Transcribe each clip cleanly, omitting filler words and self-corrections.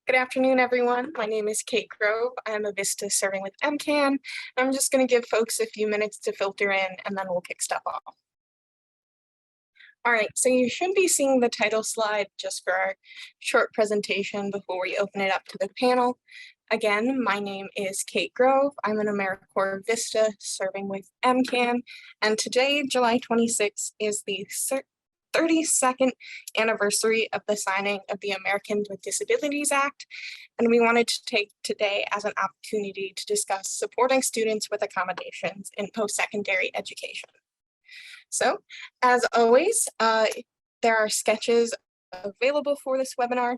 Good afternoon, everyone. My name is Kate Grove. I'm a Vista serving with MCAN. I'm just going to give folks a few minutes to filter in, and then we'll kick stuff off. All right, so you should be seeing the title slide just for our short presentation before we open it up to the panel. Again, my name is Kate Grove. I'm an AmeriCorps Vista serving with MCAN, and today, July 26th, is the 32nd anniversary of the signing of the Americans with Disabilities Act, and we wanted to take today as an opportunity to discuss supporting students with accommodations in post-secondary education. So, as always, there are sketches available for this webinar.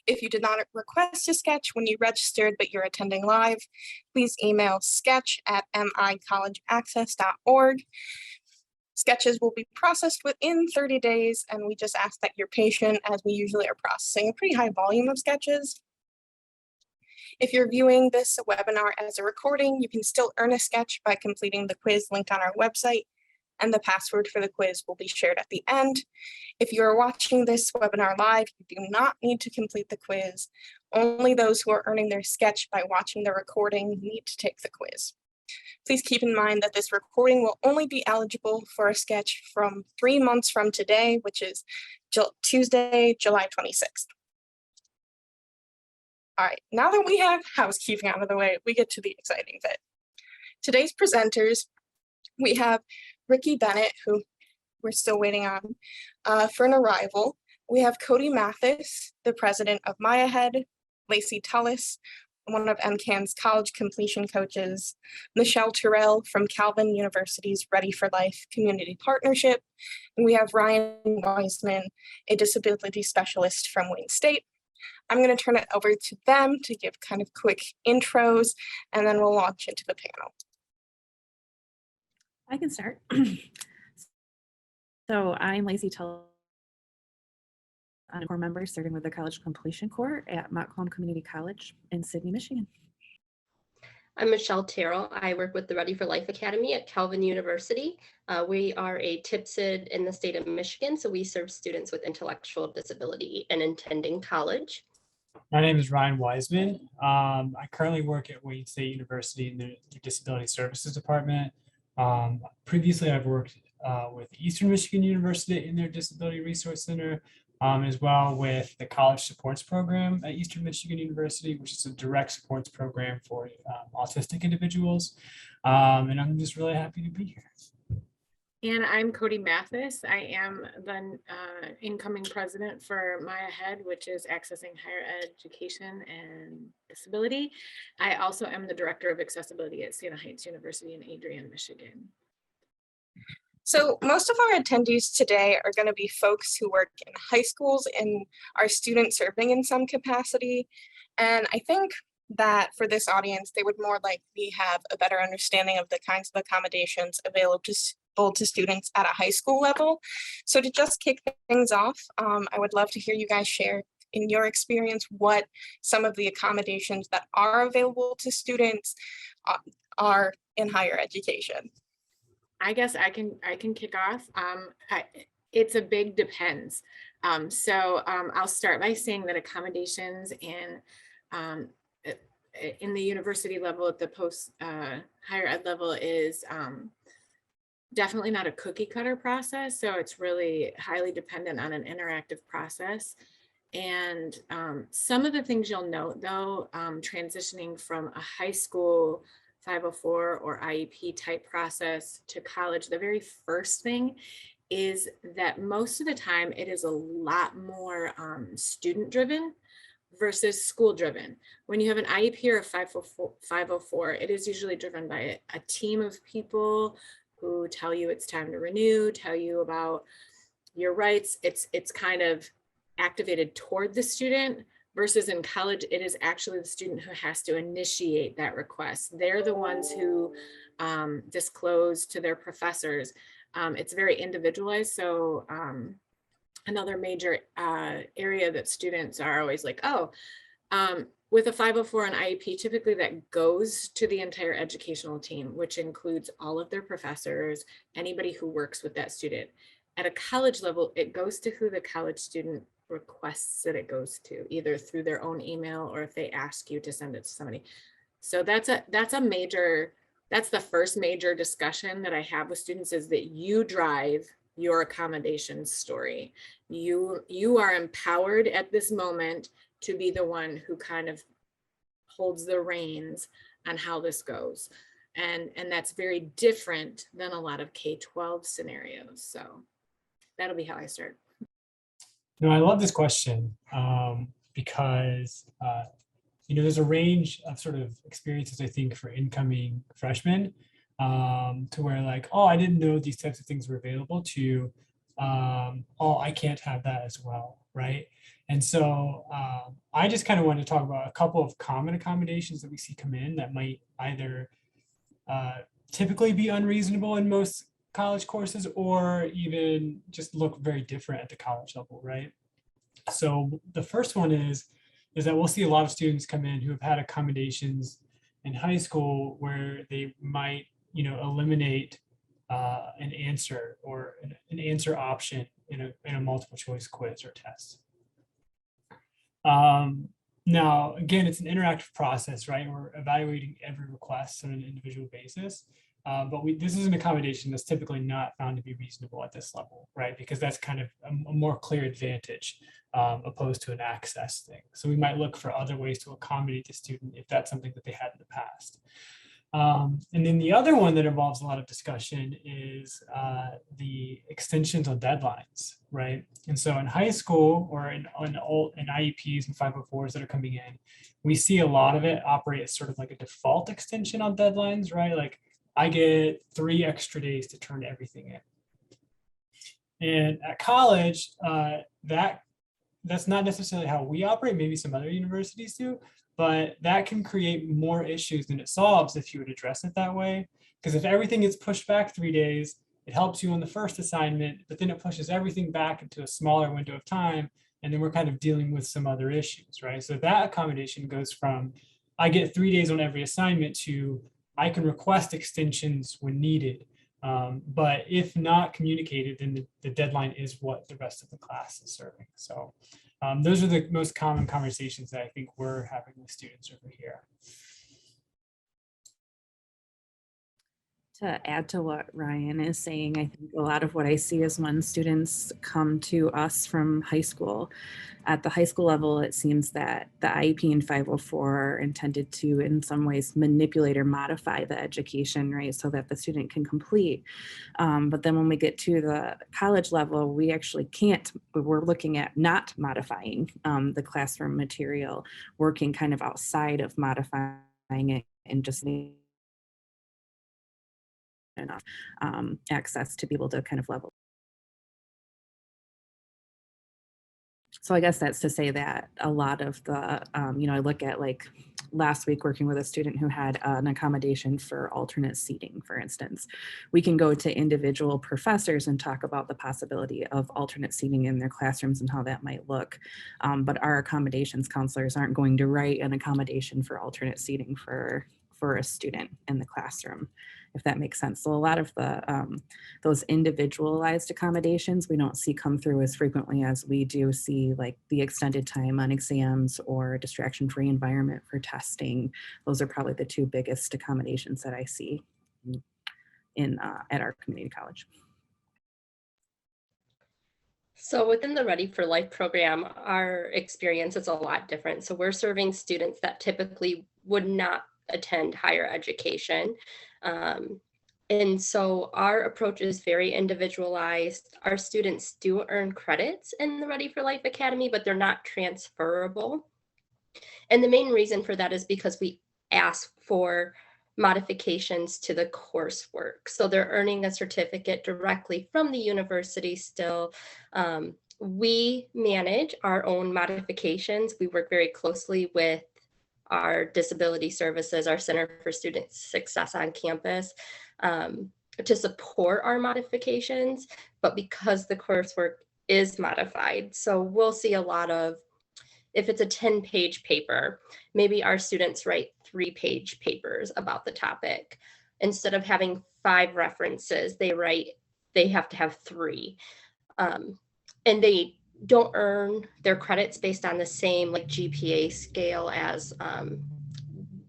If you did not request a sketch when you registered but you're attending live, please email sketch@micollegeaccess.org. Sketches will be processed within 30 days, and we just ask that you're patient as we usually are processing a pretty high volume of sketches. If you're viewing this webinar as a recording, you can still earn a sketch by completing the quiz linked on our website, and the password for the quiz will be shared at the end. If you are watching this webinar live, you do not need to complete the quiz. Only those who are earning their sketch by watching the recording need to take the quiz. Please keep in mind that this recording will only be eligible for a sketch from 3 months from today, which is Tuesday, July 26th. All right, now that we have housekeeping out of the way, we get to the exciting bit. Today's presenters, we have Ricky Bennett, who we're still waiting on for an arrival. We have Cody Mathis, the president of Maya Head, Lacey Tullis, one of MCAN's college completion coaches, Michelle Terrill from Calvin University's Ready for Life Community Partnership, and we have Ryan Wiseman, a disability specialist from Wayne State. I'm going to turn it over to them to give kind of quick intros, and then we'll launch into the panel. I can start. So I'm Lacey Tullis. I'm a core member serving with the College Completion Corps at Montcalm Community College in Sidney, Michigan. I'm Michelle Terrill. I work with the Ready for Life Academy at Calvin University. We are a TIPSID in the state of Michigan, so we serve students with intellectual disability and attending college. My name is Ryan Wiseman. I currently work at Wayne State University in the Disability Services Department. Previously, I've worked with Eastern Michigan University in their Disability Resource Center, as well with the College Supports Program at Eastern Michigan University, which is a direct supports program for autistic individuals. And I'm just really happy to be here. And I'm Cody Mathis. I am the incoming president for Maya Head, which is accessing higher education and disability. I also am the director of accessibility at Sienna Heights University in Adrian, Michigan. So most of our attendees today are going to be folks who work in high schools and are student serving in some capacity. And I think that for this audience, they would more likely have a better understanding of the kinds of accommodations available to students at a high school level. So to just kick things off, I would love to hear you guys share in your experience what some of the accommodations that are available to students are in higher education. I guess I can kick off. It's a big depends. So I'll start by saying that accommodations in the university level at the post higher ed level is definitely not a cookie cutter process. So it's really highly dependent on an interactive process. And some of the things you'll note though, transitioning from a high school 504 or IEP type process to college, the very first thing is that most of the time it is a lot more student driven versus school driven. When you have an IEP or a 504, it is usually driven by a team of people who tell you it's time to renew, tell you about your rights. It's kind of activated toward the student, versus in college, it is actually the student who has to initiate that request. They're the ones who disclose to their professors. It's very individualized. So another major area that students are always like, oh, with a 504 and IEP, typically that goes to the entire educational team, which includes all of their professors, anybody who works with that student. At a college level, it goes to who the college student requests that it goes to, either through their own email or if they ask you to send it to somebody. So that's the first major discussion that I have with students, is that you drive your accommodations story. You are empowered at this moment to be the one who kind of holds the reins on how this goes. And that's very different than a lot of K-12 scenarios. So that'll be how I start. No, I love this question because there's a range of sort of experiences, I think, for incoming freshmen to where like, oh, I didn't know these types of things were available, to, oh, I can't have that as well, right? And so I just kind of want to talk about a couple of common accommodations that we see come in that might either typically be unreasonable in most college courses, or even just look very different at the college level, right? So the first one is that we'll see a lot of students come in who have had accommodations in high school where they might, eliminate an answer or an answer option in a multiple choice quiz or test. Now, again, it's an interactive process, right? We're evaluating every request on an individual basis. But this is an accommodation that's typically not found to be reasonable at this level, right? Because that's kind of a more clear advantage opposed to an access thing. So we might look for other ways to accommodate the student if that's something that they had in the past. And then the other one that involves a lot of discussion is the extensions on deadlines, right? And so in high school or in IEPs and 504s that are coming in, we see a lot of it operate as sort of like a default extension on deadlines, right? Like I get 3 extra days to turn everything in. And at college, that's not necessarily how we operate. Maybe some other universities do, but that can create more issues than it solves if you would address it that way. Because if everything gets pushed back 3 days, it helps you on the first assignment, but then it pushes everything back into a smaller window of time. And then we're kind of dealing with some other issues, right? So that accommodation goes from, I get 3 days on every assignment, to I can request extensions when needed. But if not communicated, then the deadline is what the rest of the class is serving. So those are the most common conversations that I think we're having with students over here. To add to what Ryan is saying, I think a lot of what I see is when students come to us from high school. At the high school level, it seems that the IEP and 504 are intended to, in some ways, manipulate or modify the education, right, so that the student can complete. But then when we get to the college level, we actually can't. We're looking at not modifying the classroom material, working kind of outside of modifying it, and just enough access to be able to kind of level. So I guess that's to say that a lot of the, I look at like last week working with a student who had an accommodation for alternate seating, for instance. We can go to individual professors and talk about the possibility of alternate seating in their classrooms and how that might look. But our accommodations counselors aren't going to write an accommodation for alternate seating for a student in the classroom, if that makes sense. So a lot of the those individualized accommodations we don't see come through as frequently as we do see like the extended time on exams or distraction-free environment for testing. Those are probably the 2 biggest accommodations that I see in at our community college. So within the Ready for Life program, our experience is a lot different. So we're serving students that typically would not attend higher education. And so our approach is very individualized. Our students do earn credits in the Ready for Life Academy, but they're not transferable. And the main reason for that is because we ask for modifications to the coursework. So they're earning a certificate directly from the university still. We manage our own modifications. We work very closely with our disability services, our Center for Student Success on campus, to support our modifications, but because the coursework is modified. So we'll see a lot of, if it's a 10-page paper, maybe our students write 3-page papers about the topic. Instead of having 5 references, they have to have 3. And don't earn their credits based on the same like GPA scale as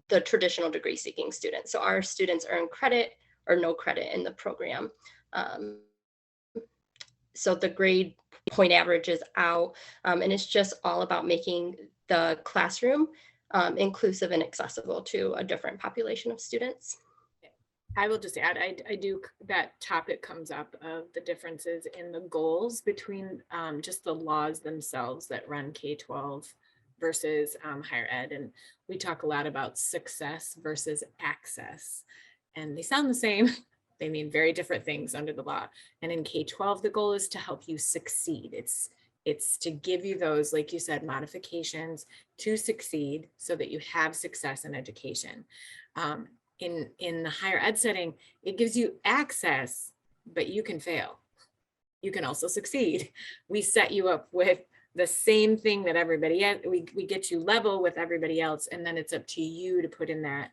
the traditional degree seeking students. So our students earn credit or no credit in the program. So the grade point average is out, and it's just all about making the classroom inclusive and accessible to a different population of students. I will just add, I do, that topic comes up of the differences in the goals between just the laws themselves that run K-12 versus higher ed. And we talk a lot about success versus access, and they sound the same. They mean very different things under the law. And in K-12, the goal is to help you succeed. It's to give you those, like you said, modifications to succeed so that you have success in education. In the higher ed setting, it gives you access, but you can fail. You can also succeed. We set you up with the same thing that everybody else, we get you level with everybody else, and then it's up to you to put in that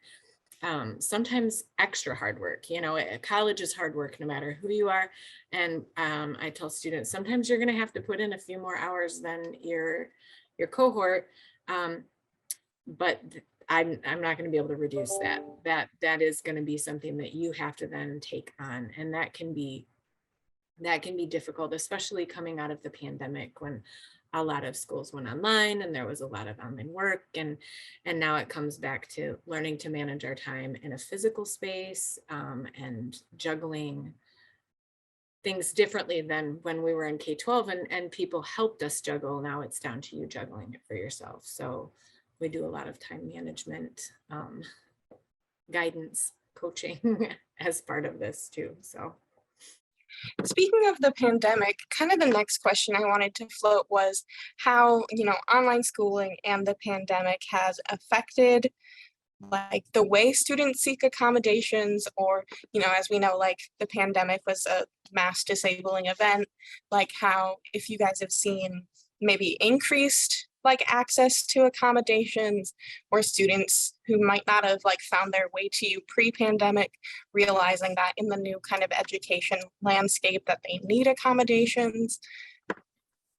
sometimes extra hard work. You know, college is hard work no matter who you are. And I tell students, sometimes you're going to have to put in a few more hours than your cohort. But I'm not going to be able to reduce that. That is going to be something that you have to then take on. And that can be difficult, especially coming out of the pandemic when a lot of schools went online and there was a lot of online work, and now it comes back to learning to manage our time in a physical space and juggling things differently than when we were in K-12 and people helped us juggle. Now it's down to you juggling it for yourself. So we do a lot of time management, guidance, coaching as part of this too. So. Speaking of the pandemic, kind of the next question I wanted to float was how, online schooling and the pandemic has affected like the way students seek accommodations, or, as we know, like the pandemic was a mass disabling event, like how, if you guys have seen maybe increased like access to accommodations, or students who might not have like found their way to you pre-pandemic, realizing that in the new kind of education landscape that they need accommodations.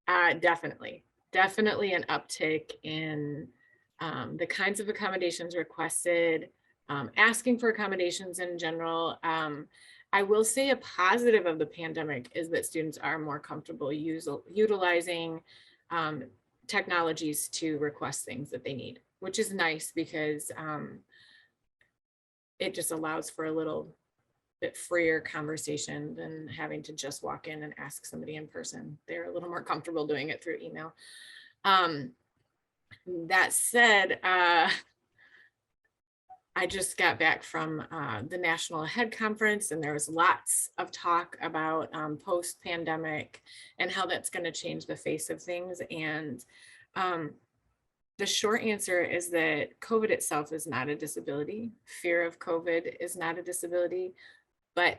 Definitely an uptick in the kinds of accommodations requested, asking for accommodations in general. I will say a positive of the pandemic is that students are more comfortable utilizing technologies to request things that they need, which is nice because it just allows for a little bit freer conversation than having to just walk in and ask somebody in person. They're a little more comfortable doing it through email. That said, I just got back from the National Ahead Conference, and there was lots of talk about post-pandemic and how that's going to change the face of things. And the short answer is that COVID itself is not a disability. Fear of COVID is not a disability, but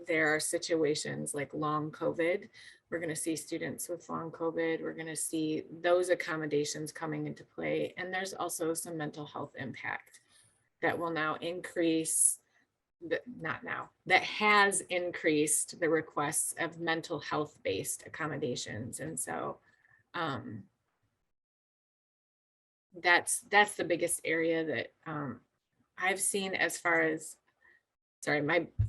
there are situations like long COVID. We're going to see students with long COVID. We're going to see those accommodations coming into play. And there's also some mental health impact that will now increase, that has increased the requests of mental health based accommodations. And so that's the biggest area that I've seen as far as, sorry,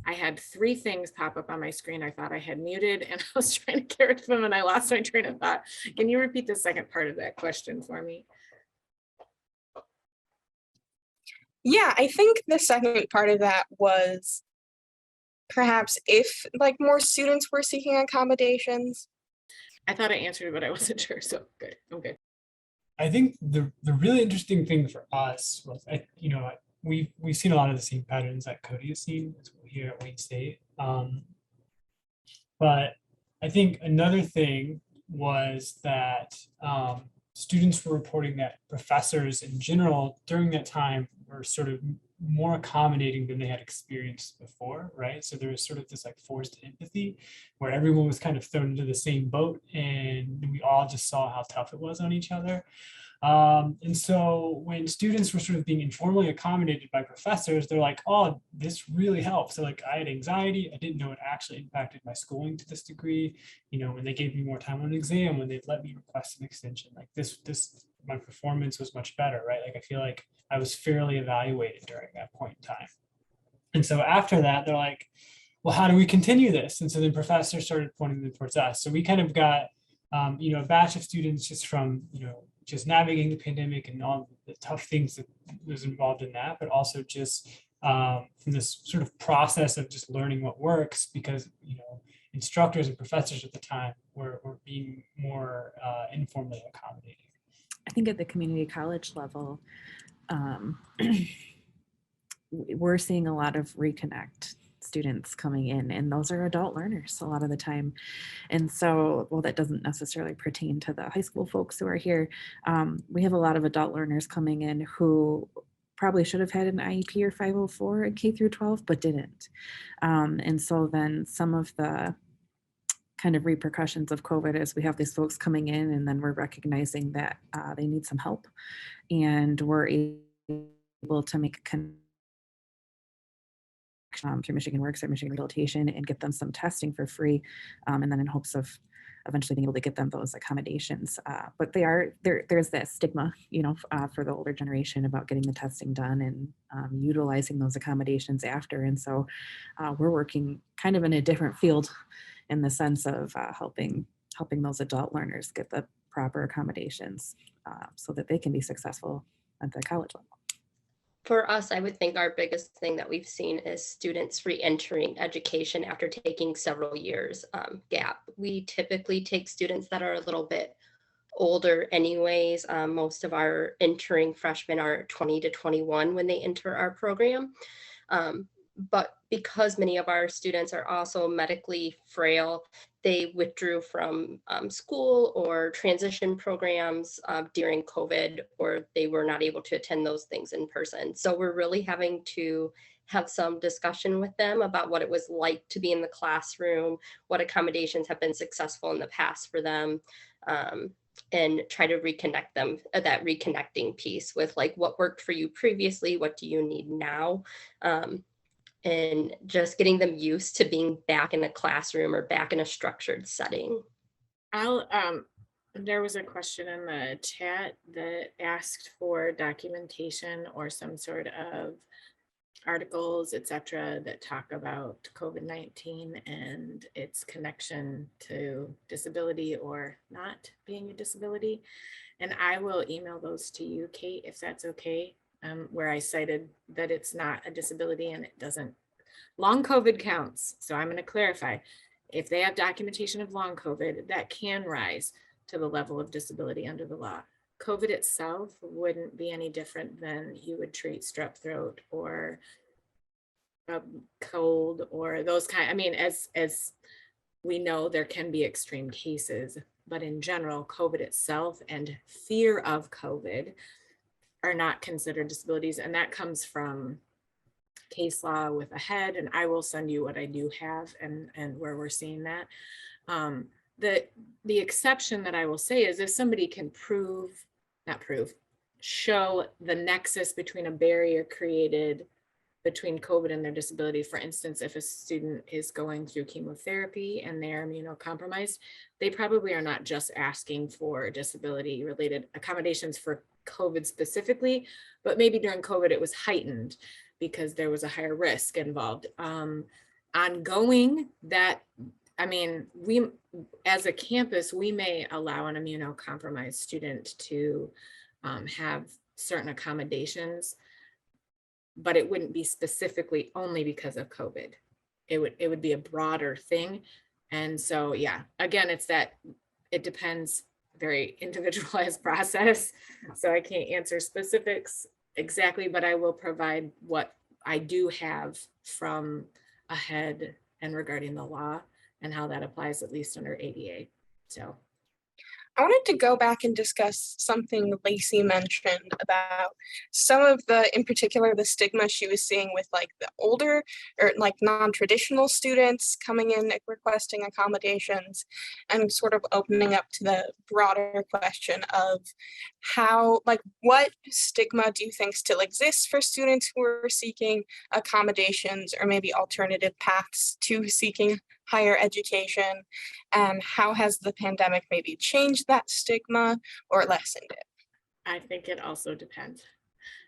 I had 3 things pop up on my screen. I thought I had muted and I was trying to get rid of them and I lost my train of thought. Can you repeat the second part of that question for me? Yeah, I think the second part of that was perhaps if like more students were seeking accommodations. I thought I answered, but I wasn't sure. So good. Okay. I think the really interesting thing for us was, we've seen a lot of the same patterns that Cody has seen here at Wayne State. But I think another thing was that students were reporting that professors in general during that time were sort of more accommodating than they had experienced before, right? So there was sort of this like forced empathy where everyone was kind of thrown into the same boat and we all just saw how tough it was on each other. And so when students were sort of being informally accommodated by professors, they're like, oh, this really helps. So like I had anxiety, I didn't know it actually impacted my schooling to this degree. You know, when they gave me more time on an exam, when they'd let me request an extension, like this, my performance was much better, right? Like I feel like I was fairly evaluated during that point in time. And so after that, they're like, well, how do we continue this? And so then professors started pointing them towards us. So we kind of got, you know, a batch of students just from, you know, just navigating the pandemic and all the tough things that was involved in that, but also just from this sort of process of just learning what works, because, you know, instructors and professors at the time were being more informally accommodating. I think at the community college level, we're seeing a lot of reconnect students coming in, and those are adult learners a lot of the time. And so, well, that doesn't necessarily pertain to the high school folks who are here. We have a lot of adult learners coming in who probably should have had an IEP or 504 at K through 12, but didn't. And so then some of the kind of repercussions of COVID is we have these folks coming in and then we're recognizing that they need some help, and we're able to make a connection through Michigan Works or Michigan Rehabilitation and get them some testing for free, and then in hopes of eventually being able to get them those accommodations. But there's that stigma, you know, for the older generation about getting the testing done and utilizing those accommodations after. And so we're working kind of in a different field in the sense of helping those adult learners get the proper accommodations so that they can be successful at the college level. For us, I would think our biggest thing that we've seen is students re-entering education after taking several years gap. We typically take students that are a little bit older anyways. Most of our entering freshmen are 20 to 21 when they enter our program. But because many of our students are also medically frail, they withdrew from school or transition programs during COVID, or they were not able to attend those things in person. So we're really having to have some discussion with them about what it was like to be in the classroom, what accommodations have been successful in the past for them, and try to reconnect them, that reconnecting piece with like what worked for you previously, what do you need now? And just getting them used to being back in a classroom or back in a structured setting. There was a question in the chat that asked for documentation or some sort of articles, etc., that talk about COVID-19 and its connection to disability or not being a disability. And I will email those to you, Kate, if that's okay. Where I cited that it's not a disability and it doesn't, long COVID counts. So I'm going to clarify, if they have documentation of long COVID, that can rise to the level of disability under the law. COVID itself wouldn't be any different than you would treat strep throat or a cold or those kind. I mean, as we know, there can be extreme cases, but in general, COVID itself and fear of COVID are not considered disabilities. And that comes from case law with AHEAD, and I will send you what I do have and where we're seeing that. The exception that I will say is if somebody can show the nexus between a barrier created between COVID and their disability. For instance, if a student is going through chemotherapy and they're immunocompromised, they probably are not just asking for disability related accommodations for COVID specifically, but maybe during COVID it was heightened because there was a higher risk involved. Ongoing, that, I mean, we as a campus, we may allow an immunocompromised student to have certain accommodations, but it wouldn't be specifically only because of COVID. It would be a broader thing. And so, yeah, again, it's that it depends, very individualized process. So I can't answer specifics exactly, but I will provide what I do have from AHEAD and regarding the law and how that applies, at least under ADA. So I wanted to go back and discuss something Lacey mentioned about some of the, in particular, the stigma she was seeing with like the older or like non-traditional students coming in requesting accommodations, and sort of opening up to the broader question of how, like, what stigma do you think still exists for students who are seeking accommodations or maybe alternative paths to seeking higher education? And how has the pandemic maybe changed that stigma or lessened it? I think it also depends.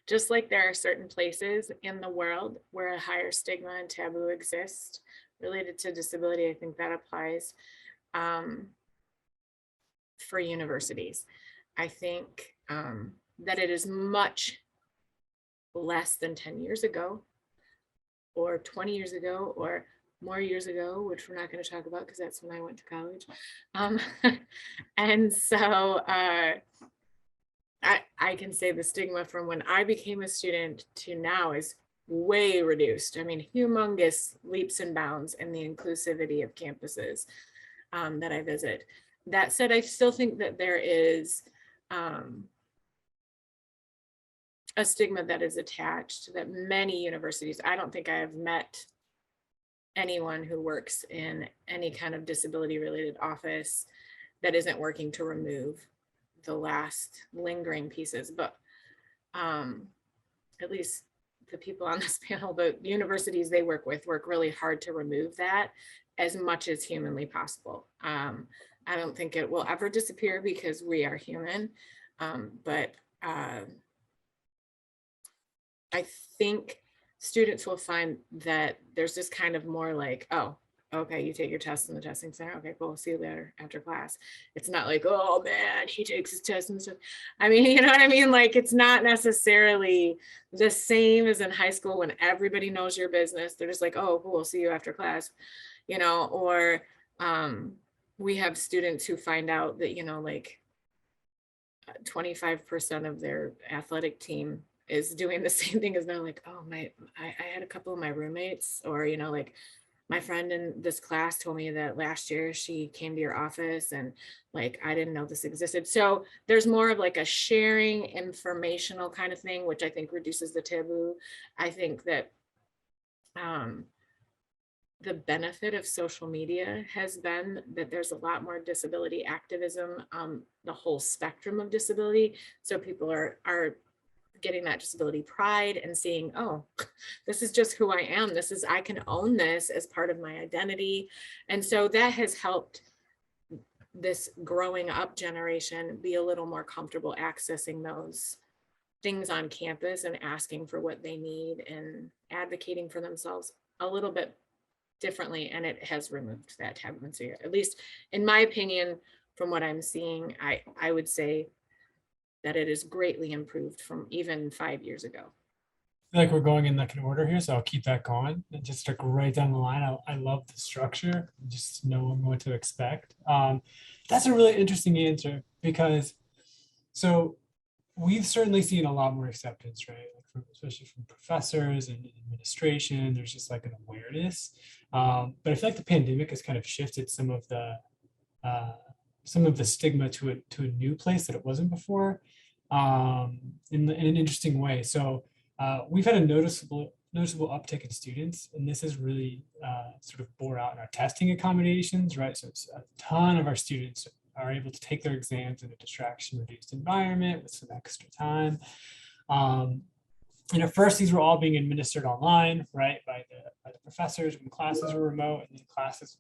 Just like there are certain places in the world where a higher stigma and taboo exist related to disability, I think that applies for universities. I think that it is much less than 10 years ago or 20 years ago or more years ago, which we're not going to talk about because that's when I went to college. And so I can say the stigma from when I became a student to now is way reduced. I mean, humongous leaps and bounds in the inclusivity of campuses that I visit. That said, I still think that there is a stigma that is attached that many universities, I don't think I have met anyone who works in any kind of disability related office that isn't working to remove the last lingering pieces. But at least the people on this panel, the universities they work with work really hard to remove that as much as humanly possible. I don't think it will ever disappear because we are human, but I think students will find that there's this kind of more like, oh, okay, you take your test in the testing center. Okay, cool. See you later after class. It's not like, oh man, he takes his test and stuff. I mean, you know what I mean? Like, it's not necessarily the same as in high school when everybody knows your business. They're just like, oh, cool, we'll see you after class, you know, or we have students who find out that, you know, like 25% of their athletic team is doing the same thing as them. Like, oh, I had a couple of my roommates, or, you know, like my friend in this class told me that last year she came to your office and like, I didn't know this existed. So there's more of like a sharing informational kind of thing, which I think reduces the taboo. I think that the benefit of social media has been that there's a lot more disability activism on the whole spectrum of disability. So people are getting that disability pride and seeing, oh, this is just who I am. This is, I can own this as part of my identity. And so that has helped this growing up generation be a little more comfortable accessing those things on campus and asking for what they need and advocating for themselves a little bit differently. And it has removed that taboo. So at least in my opinion, from what I'm seeing, I would say that it is greatly improved from even 5 years ago. I feel like we're going in like an order here, so I'll keep that going and just stick right down the line. I love the structure, just know what to expect. That's a really interesting answer because so we've certainly seen a lot more acceptance, right? Like especially from professors and administration, there's just like an awareness. But I feel like the pandemic has kind of shifted some of the stigma to a new place that it wasn't before, in an interesting way. So we've had a noticeable uptick in students, and this is really sort of bore out in our testing accommodations, right? So it's a ton of our students are able to take their exams in a distraction-reduced environment with some extra time. And at first, these were all being administered online, right, by the professors when classes were remote, and then classes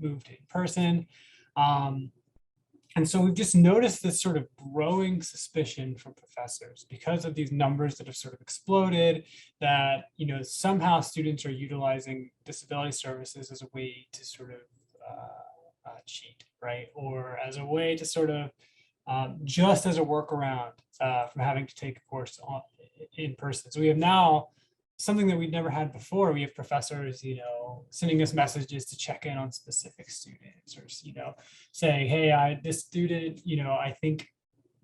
moved in person. And so we've just noticed this sort of growing suspicion from professors because of these numbers that have sort of exploded, that, you know, somehow students are utilizing disability services as a way to sort of cheat, right? Or as a way to sort of just as a workaround from having to take a course in person. So we have now something that we've never had before. We have professors, you know, sending us messages to check in on specific students, or, you know, saying, hey, this student, you know, I think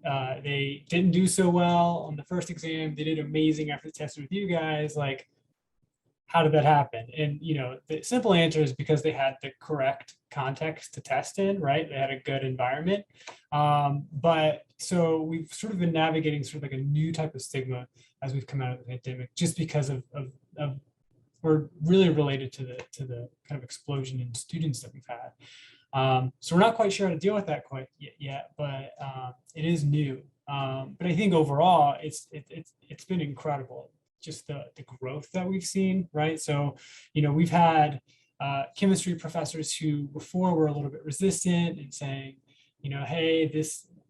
they didn't do so well on the first exam. They did amazing after the test with you guys. Like, how did that happen? And, you know, the simple answer is because they had the correct context to test in, right? They had a good environment. But so we've sort of been navigating sort of like a new type of stigma as we've come out of the pandemic, just because of we're really related to the kind of explosion in students that we've had. So we're not quite sure how to deal with that quite yet, but it is new. But I think overall, it's been incredible, just the growth that we've seen, right? So, you know, we've had chemistry professors who before were a little bit resistant and saying, you know, hey,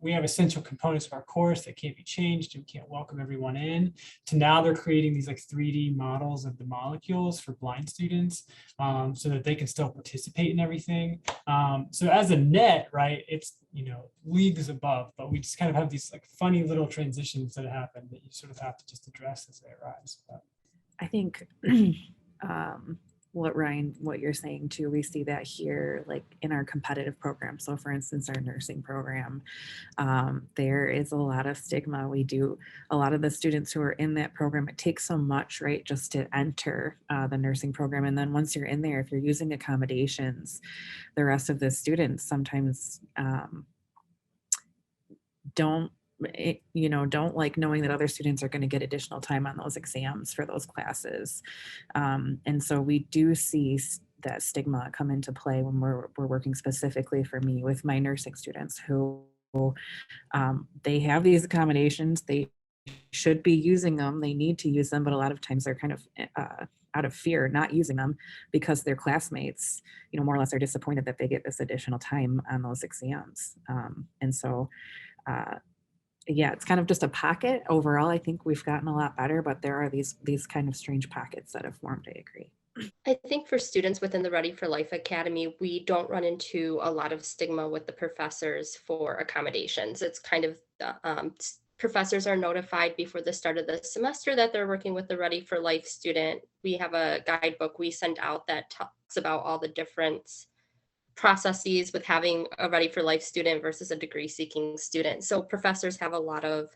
we have essential components of our course that can't be changed and we can't welcome everyone in, to now they're creating these like 3D models of the molecules for blind students, so that they can still participate in everything. So as a net, right, it's, you know, leagues above, but we just kind of have these like funny little transitions that happen that you sort of have to just address as they arise. But I think what you're saying too, we see that here, like in our competitive program. So for instance, our nursing program, there is a lot of stigma. A lot of the students who are in that program, it takes so much, right, just to enter the nursing program. And then once you're in there, if you're using accommodations, the rest of the students sometimes don't like knowing that other students are going to get additional time on those exams for those classes. And so we do see that stigma come into play when we're working specifically for me with my nursing students who they have these accommodations. They should be using them. They need to use them, but a lot of times they're kind of out of fear not using them because their classmates, you know, more or less are disappointed that they get this additional time on those exams. And so yeah, it's kind of just a pocket. Overall, I think we've gotten a lot better, but there are these kind of strange pockets that have formed, I agree. I think for students within the Ready for Life Academy, we don't run into a lot of stigma with the professors for accommodations. It's kind of, professors are notified before the start of the semester that they're working with the Ready for Life student. We have a guidebook we send out that talks about all the different processes with having a Ready for Life student versus a degree seeking student. So professors have a lot of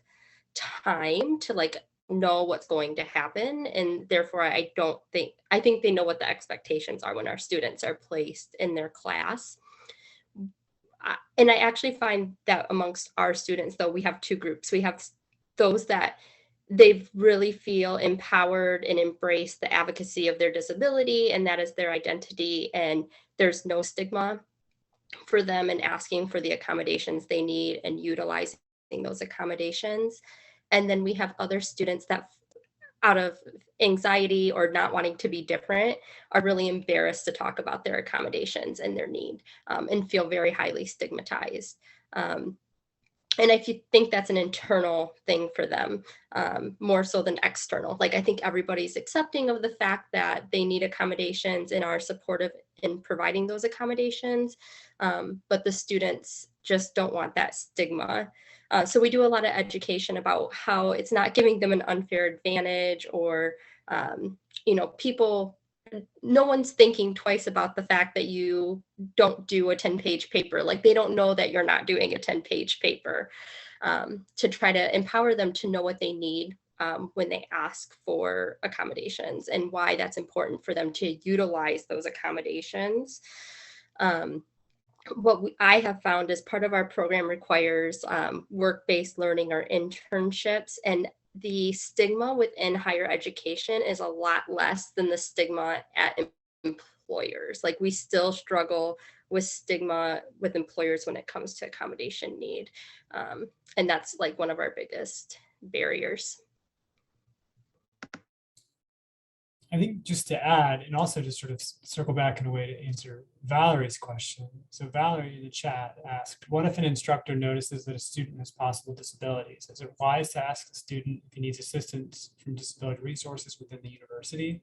time to like know what's going to happen. And therefore, I think they know what the expectations are when our students are placed in their class. And I actually find that amongst our students, though, we have two groups. We have those that they really feel empowered and embrace the advocacy of their disability, and that is their identity. And there's no stigma for them in asking for the accommodations they need and utilizing those accommodations. And then we have other students that, out of anxiety or not wanting to be different, are really embarrassed to talk about their accommodations and their need, and feel very highly stigmatized. And I think that's an internal thing for them, more so than external. Like, I think everybody's accepting of the fact that they need accommodations and are supportive in providing those accommodations, but the students just don't want that stigma. So we do a lot of education about how it's not giving them an unfair advantage, or, no one's thinking twice about the fact that you don't do a 10-page paper. Like, they don't know that you're not doing a 10-page paper, to try to empower them to know what they need when they ask for accommodations, and why that's important for them to utilize those accommodations. What I have found is part of our program requires work-based learning or internships, and the stigma within higher education is a lot less than the stigma at employers. Like, we still struggle with stigma with employers when it comes to accommodation need. And that's like one of our biggest barriers. I think just to add, and also to sort of circle back in a way to answer Valerie's question. So Valerie in the chat asked, what if an instructor notices that a student has possible disabilities? Is it wise to ask the student if he needs assistance from disability resources within the university?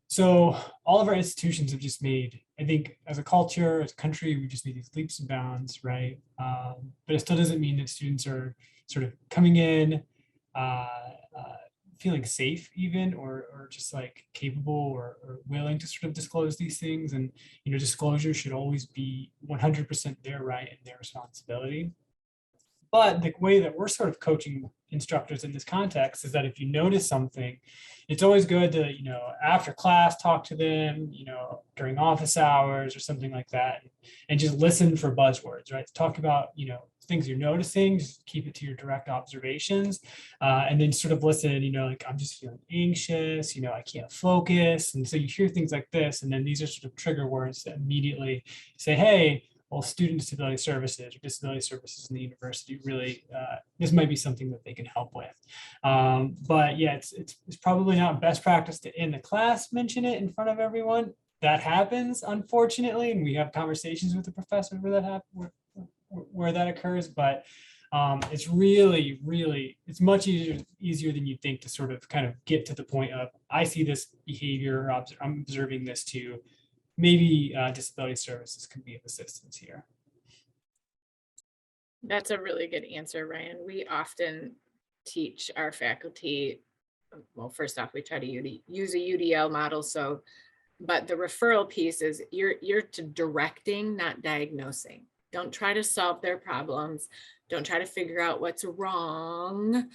So all of our institutions have just made, I think as a culture, as a country, we just made these leaps and bounds, right? But it still doesn't mean that students are sort of coming in, feeling safe even, or just like capable or willing to sort of disclose these things. And, disclosure should always be 100% their right and their responsibility. But the way that we're sort of coaching instructors in this context is that if you notice something, it's always good to, after class, talk to them, during office hours or something like that, and just listen for buzzwords, right? Talk about, things you're noticing, just keep it to your direct observations, and then sort of listen, like, I'm just feeling anxious, I can't focus. And so you hear things like this, and then these are sort of trigger words that immediately say, hey, well, student disability services or disability services in the university really, this might be something that they can help with. But yeah, it's probably not best practice to in the class mention it in front of everyone. That happens, unfortunately, and we have conversations with the professor where that occurs. But it's really, it's much easier than you think to sort of kind of get to the point of, I see this behavior, I'm observing this too. Maybe disability services can be of assistance here. That's a really good answer, Ryan. We often teach our faculty, well, first off, we try to use a UDL model. So, but the referral piece is you're to directing, not diagnosing. Don't try to solve their problems. Don't try to figure out what's wrong,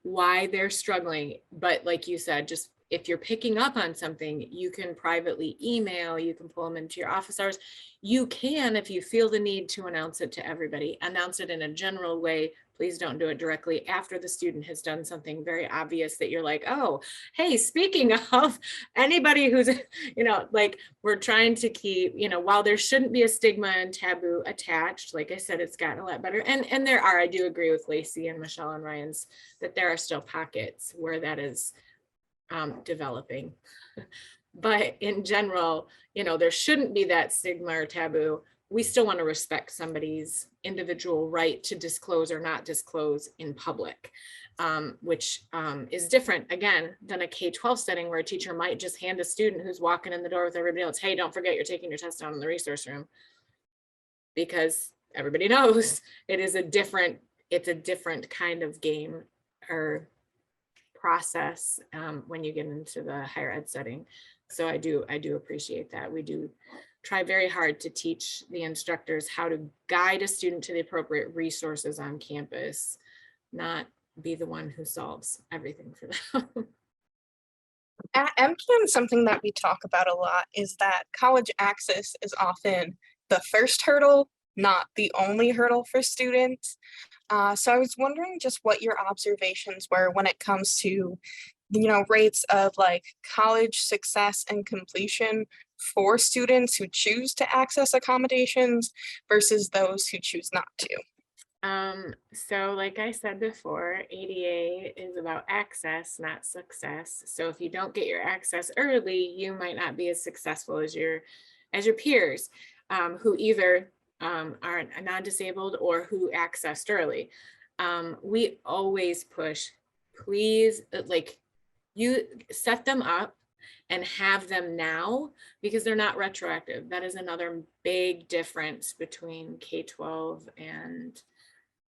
why they're struggling. But like you said, just if you're picking up on something, you can privately email, you can pull them into your office hours. You can, if you feel the need to announce it to everybody, announce it in a general way. Please don't do it directly after the student has done something very obvious that you're like, oh, hey, speaking of anybody who's, like we're trying to keep, while there shouldn't be a stigma and taboo attached, like I said, it's gotten a lot better. And there are, I do agree with Lacey and Michelle and Ryan's that there are still pockets where that is developing. But in general, there shouldn't be that stigma or taboo. We still want to respect somebody's individual right to disclose or not disclose in public, which is different, again, than a K-12 setting where a teacher might just hand a student who's walking in the door with everybody else, hey, don't forget you're taking your test down in the resource room. Because everybody knows it's a different kind of game or process when you get into the higher ed setting. So I do appreciate that. We do try very hard to teach the instructors how to guide a student to the appropriate resources on campus, not be the one who solves everything for them. At MCAN, something that we talk about a lot is that college access is often the first hurdle, not the only hurdle for students. So I was wondering just what your observations were when it comes to, rates of like college success and completion for students who choose to access accommodations versus those who choose not to. So like I said before, ADA is about access, not success. So if you don't get your access early, you might not be as successful as your peers who either are non-disabled or who accessed early. We always push, please, like you set them up and have them now because they're not retroactive. That is another big difference between K-12 and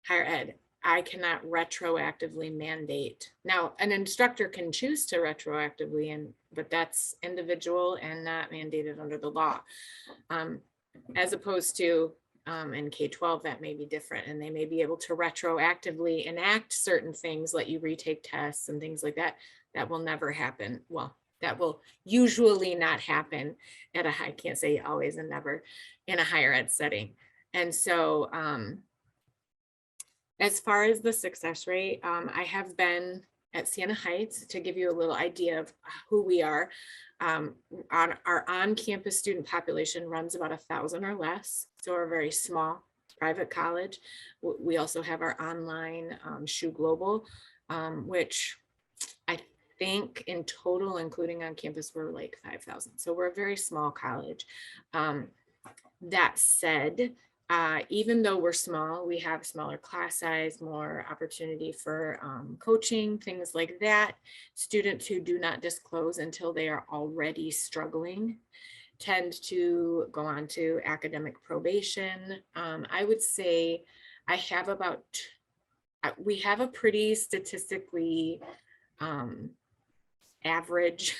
higher ed. I cannot retroactively mandate. Now, an instructor can choose to retroactively, but that's individual and not mandated under the law. As opposed to in K-12, that may be different, and they may be able to retroactively enact certain things, let you retake tests and things like that. That will never happen. Well, that will usually not happen at I can't say always and never, in a higher ed setting. And so as far as the success rate, I have been at Sienna Heights to give you a little idea of who we are. Our on-campus student population runs about 1,000 or less. So we're a very small private college. We also have our online SHU Global, which I think in total, including on campus, we're like 5,000. So we're a very small college. That said, even though we're small, we have smaller class size, more opportunity for coaching, things like that. Students who do not disclose until they are already struggling tend to go on to academic probation. I would say I have we have a pretty statistically average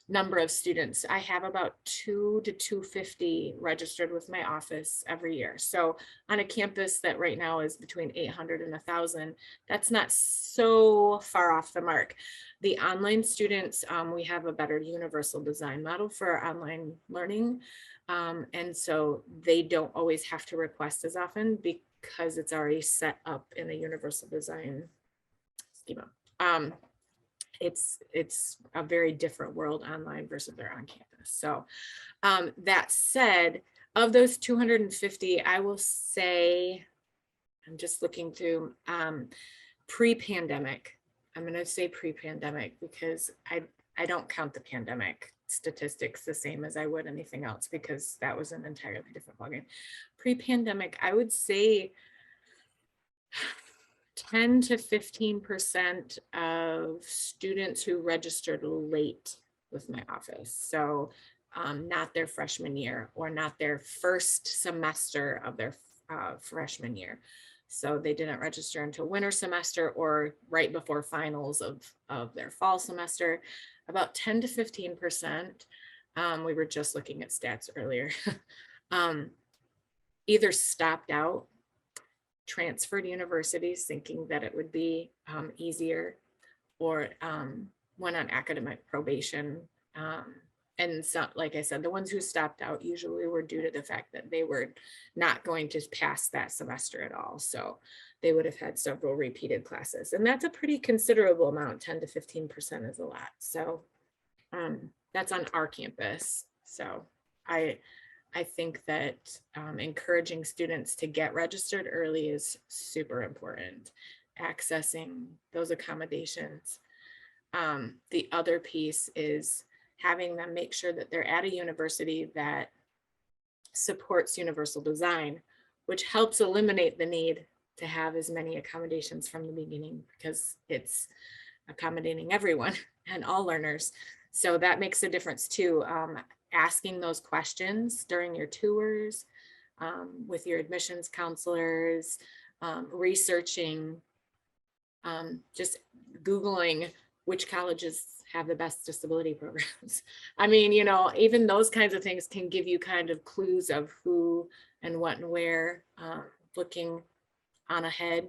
number of students. I have about 2 to 250 registered with my office every year. So on a campus that right now is between 800 and 1,000, that's not so far off the mark. The online students, we have a better universal design model for our online learning. And so they don't always have to request as often because it's already set up in a universal design schema. It's a very different world online versus they're on campus. So that said, of those 250, I will say, I'm just looking through pre-pandemic. I'm going to say pre-pandemic because I don't count the pandemic statistics the same as I would anything else because that was an entirely different ballgame. Pre-pandemic, I would say 10 to 15% of students who registered late with my office. So not their freshman year or not their first semester of their freshman year. So they didn't register until winter semester or right before finals of their fall semester. About 10 to 15%. We were just looking at stats earlier. Either stopped out, transferred universities thinking that it would be easier, or went on academic probation. And so, like I said, the ones who stopped out usually were due to the fact that they were not going to pass that semester at all. So they would have had several repeated classes. And that's a pretty considerable amount. 10 to 15% is a lot. So that's on our campus. So I think that encouraging students to get registered early is super important. Accessing those accommodations. The other piece is having them make sure that they're at a university that supports universal design, which helps eliminate the need to have as many accommodations from the beginning because it's accommodating everyone and all learners. So that makes a difference too. Asking those questions during your tours with your admissions counselors, researching, just Googling which colleges have the best disability programs. I mean, you know, even those kinds of things can give you kind of clues of who and what and where, looking on ahead,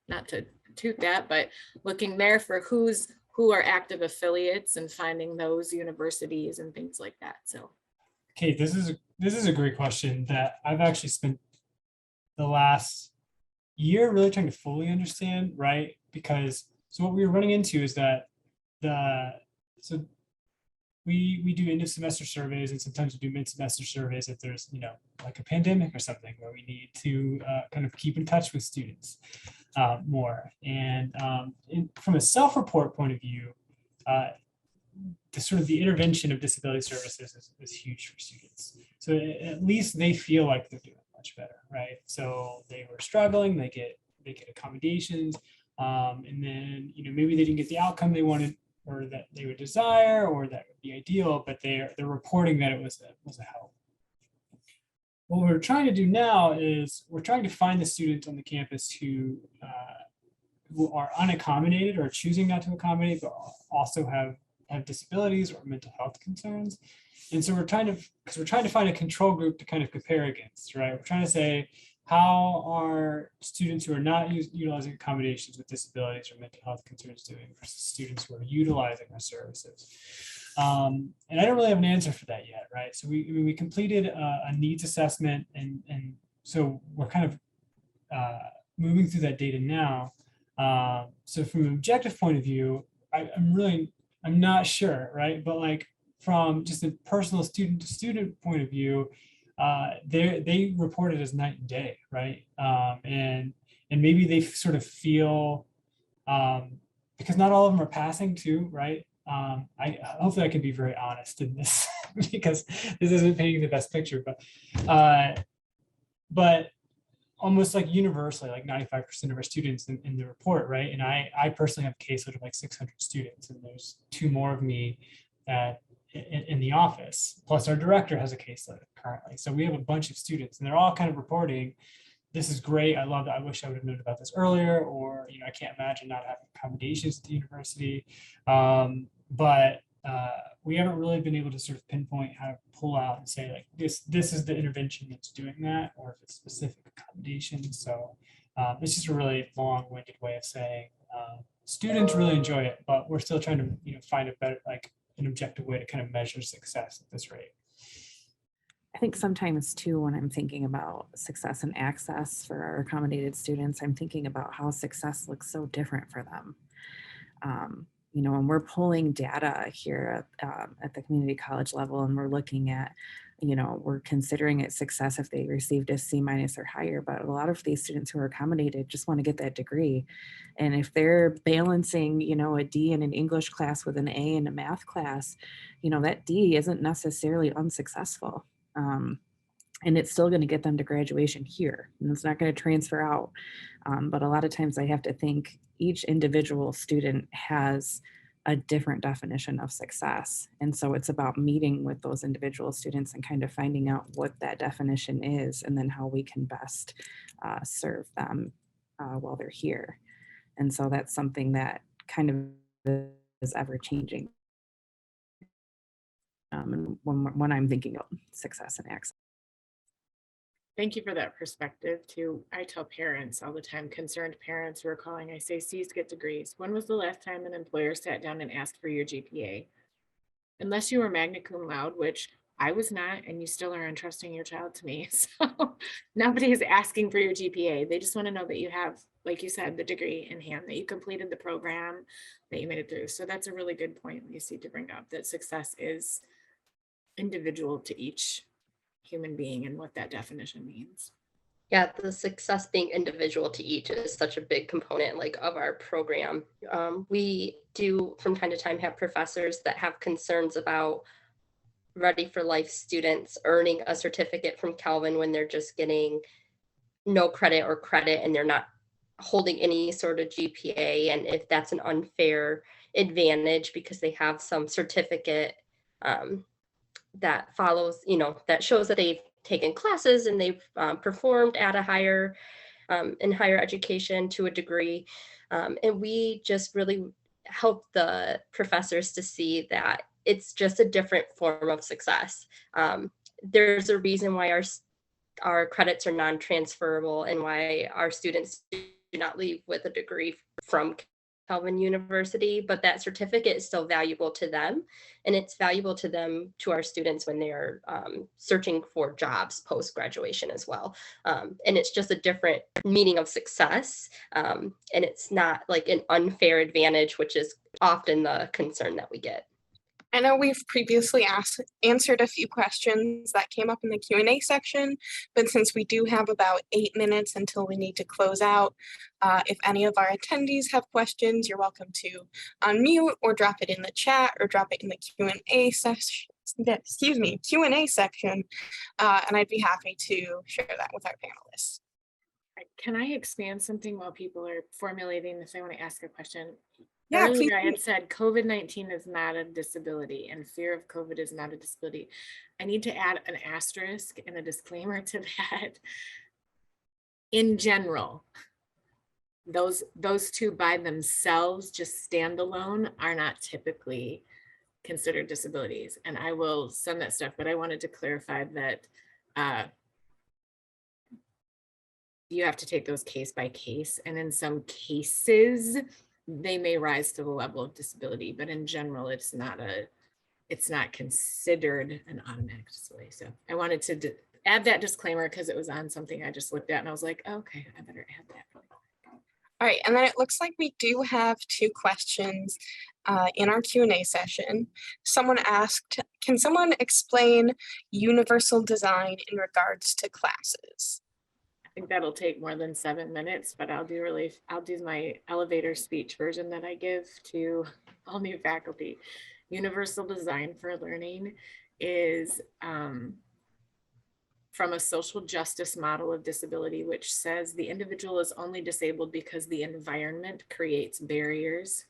not to toot that, but looking there for who are active affiliates and finding those universities and things like that. So, Kate, this is a great question that I've actually spent the last year really trying to fully understand, right? Because so what we were running into is that we do end of semester surveys, and sometimes we do mid-semester surveys if there's, you know, like a pandemic or something where we need to kind of keep in touch with students more. And from a self-report point of view, the intervention of disability services is huge for students. So at least they feel like they're doing much better, right? So they were struggling, they get accommodations, and then, you know, maybe they didn't get the outcome they wanted or that they would desire or that would be ideal, but they're reporting that it was a help. What we're trying to do now is we're trying to find the students on the campus who are unaccommodated or choosing not to accommodate, but also have disabilities or mental health concerns. And so we're trying to find a control group to kind of compare against, right? We're trying to say, how are students who are not utilizing accommodations with disabilities or mental health concerns doing versus students who are utilizing our services? And I don't really have an answer for that yet, right? So we completed a needs assessment, and so we're kind of moving through that data now. So from an objective point of view, I'm not sure, right? But like from just a personal student to student point of view, they report it as night and day, right? And maybe they sort of feel, because not all of them are passing too, right? Hopefully I can be very honest in this because this isn't painting the best picture, but almost like universally, like 95% of our students in the report, right? And I personally have a caseload of like 600 students, and there's 2 more of me in the office, plus our director has a caseload currently. So we have a bunch of students, and they're all kind of reporting, this is great, I love it, I wish I would have known about this earlier, or, you know, I can't imagine not having accommodations at the university. But we haven't really been able to sort of pinpoint how to pull out and say like this is the intervention that's doing that, or if it's specific accommodations. So it's just a really long-winded way of saying students really enjoy it, but we're still trying to find a better, like an objective way to kind of measure success at this rate. I think sometimes too, when I'm thinking about success and access for our accommodated students, I'm thinking about how success looks so different for them. And we're pulling data here at the community college level, and we're looking at, we're considering it success if they received a C- or higher, but a lot of these students who are accommodated just want to get that degree. And if they're balancing, a D in an English class with an A in a math class, that D isn't necessarily unsuccessful. And it's still going to get them to graduation here, and it's not going to transfer out. But a lot of times I have to think each individual student has a different definition of success. And so it's about meeting with those individual students and kind of finding out what that definition is, and then how we can best serve them while they're here. And so that's something that kind of is ever changing. And when I'm thinking of success and access. Thank you for that perspective too. I tell parents all the time, concerned parents who are calling, I say, C's get degrees. When was the last time an employer sat down and asked for your GPA? Unless you were magna cum laude, which I was not, and you still are entrusting your child to me. So nobody is asking for your GPA. They just want to know that you have, like you said, the degree in hand, that you completed the program, that you made it through. So that's a really good point, Lacey, to bring up, that success is individual to each human being and what that definition means. Yeah, the success being individual to each is such a big component of our program. We do from time to time have professors that have concerns about Ready for Life students earning a certificate from Calvin when they're just getting no credit or credit and they're not holding any sort of GPA, and if that's an unfair advantage because they have some certificate that follows, that shows that they've taken classes and they've performed at a higher, in higher education to a degree. And we just really help the professors to see that it's just a different form of success. There's a reason why our credits are non-transferable and why our students do not leave with a degree from Calvin University, but that certificate is still valuable to them, and it's valuable to them, to our students, when they're searching for jobs post-graduation as well. And it's just a different meaning of success, and it's not like an unfair advantage, which is often the concern that we get. I know we've previously answered a few questions that came up in the Q&A section, but since we do have about 8 minutes until we need to close out, if any of our attendees have questions, you're welcome to unmute or drop it in the chat or drop it in the Q&A section. Q&A section, and I'd be happy to share that with our panelists. Can I expand something while people are formulating if they want to ask a question? Yeah, earlier please. I had said COVID-19 is not a disability and fear of COVID is not a disability. I need to add an asterisk and a disclaimer to that. In general, those two by themselves, just standalone, are not typically considered disabilities. And I will send that stuff, but I wanted to clarify that you have to take those case by case, and in some cases they may rise to the level of disability, but in general it's not considered an automatic disability. So I wanted to add that disclaimer because it was on something I just looked at and I was like, oh, okay, I better add that. All right, and then it looks like we do have 2 questions in our Q&A session. Someone asked, can someone explain universal design in regards to classes? I think that'll take more than 7 minutes, but I'll do my elevator speech version that I give to all new faculty. Universal design for learning is from a social justice model of disability, which says the individual is only disabled because the environment creates barriers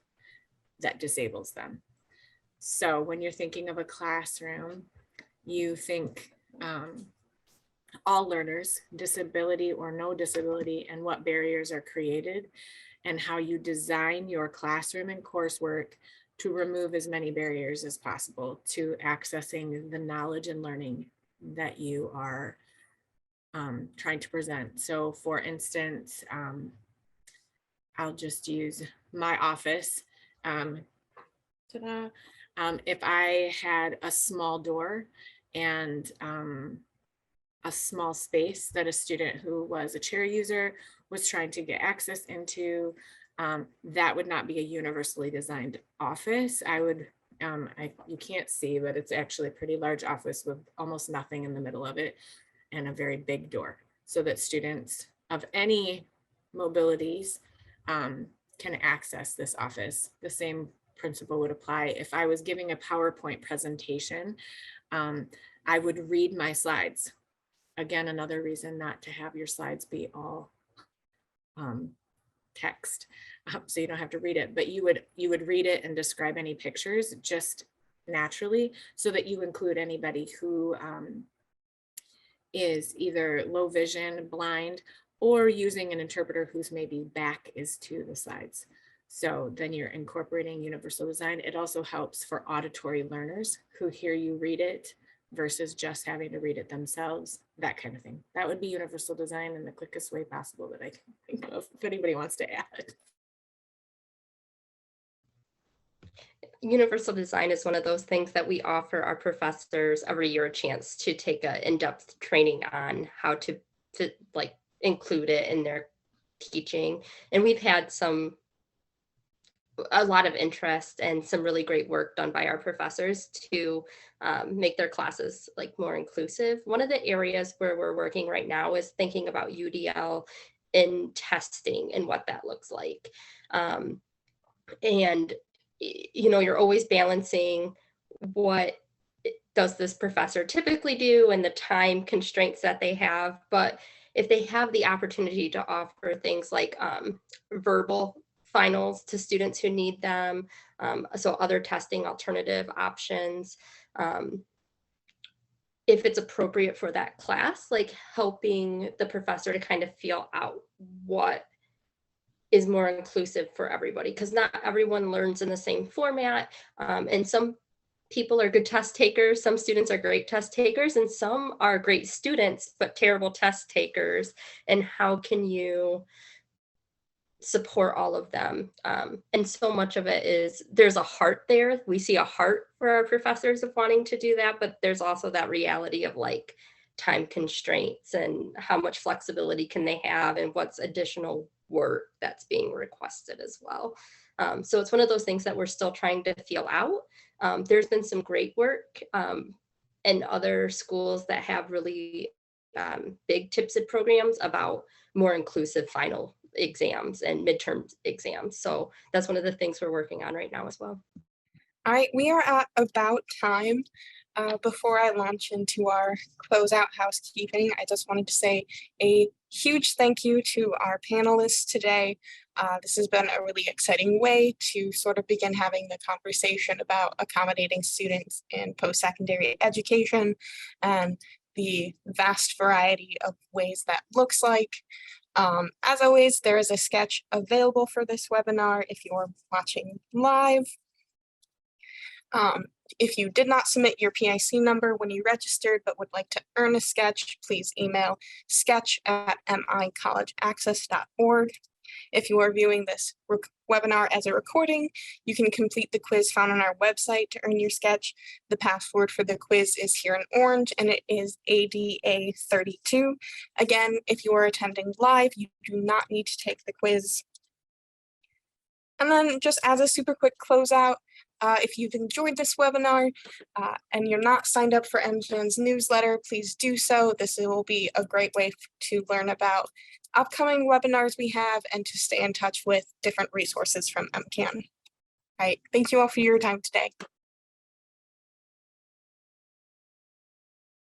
that disables them. So when you're thinking of a classroom, you think all learners, disability or no disability, and what barriers are created, and how you design your classroom and coursework to remove as many barriers as possible to accessing the knowledge and learning that you are trying to present. So for instance, I'll just use my office. Ta-da. If I had a small door and a small space that a student who was a chair user was trying to get access into, that would not be a universally designed office. I would, you can't see, but it's actually a pretty large office with almost nothing in the middle of it and a very big door, so that students of any mobilities can access this office. The same principle would apply if I was giving a PowerPoint presentation. I would read my slides. Again, another reason not to have your slides be all text, so you don't have to read it, but you would read it and describe any pictures just naturally, so that you include anybody who is either low vision, blind, or using an interpreter whose maybe back is to the slides. So then you're incorporating universal design. It also helps for auditory learners who hear you read it versus just having to read it themselves, that kind of thing. That would be universal design in the quickest way possible that I can think of, if anybody wants to add. Universal design is one of those things that we offer our professors every year a chance to take an in-depth training on how to like include it in their teaching. And we've had a lot of interest and some really great work done by our professors to make their classes like more inclusive. One of the areas where we're working right now is thinking about UDL in testing and what that looks like. And you know, you're always balancing what does this professor typically do and the time constraints that they have. But if they have the opportunity to offer things like verbal finals to students who need them, so other testing alternative options, if it's appropriate for that class, like helping the professor to kind of feel out what is more inclusive for everybody, because not everyone learns in the same format. And some people are good test takers, some students are great test takers, and some are great students, but terrible test takers. And how can you support all of them? And so much of it is, there's a heart there. We see a heart for our professors of wanting to do that, but there's also that reality of like time constraints and how much flexibility can they have and what's additional work that's being requested as well. So it's one of those things that we're still trying to feel out. There's been some great work in other schools that have really big TIPSID programs about more inclusive final exams and midterm exams. So that's one of the things we're working on right now as well. All right, we are at about time. Before I launch into our closeout housekeeping, I just wanted to say a huge thank you to our panelists today. This has been a really exciting way to sort of begin having the conversation about accommodating students in post-secondary education and the vast variety of ways that looks like. As always, there is a sketch available for this webinar if you're watching live. If you did not submit your PIC number when you registered but would like to earn a sketch, please email sketch@micollegeaccess.org. If you are viewing this webinar as a recording, you can complete the quiz found on our website to earn your sketch. The password for the quiz is here in orange, and it is ADA32. Again, if you are attending live, you do not need to take the quiz. And then just as a super quick closeout, if you've enjoyed this webinar and you're not signed up for MCAN's newsletter, please do so. This will be a great way to learn about upcoming webinars we have and to stay in touch with different resources from MCAN. All right, thank you all for your time today.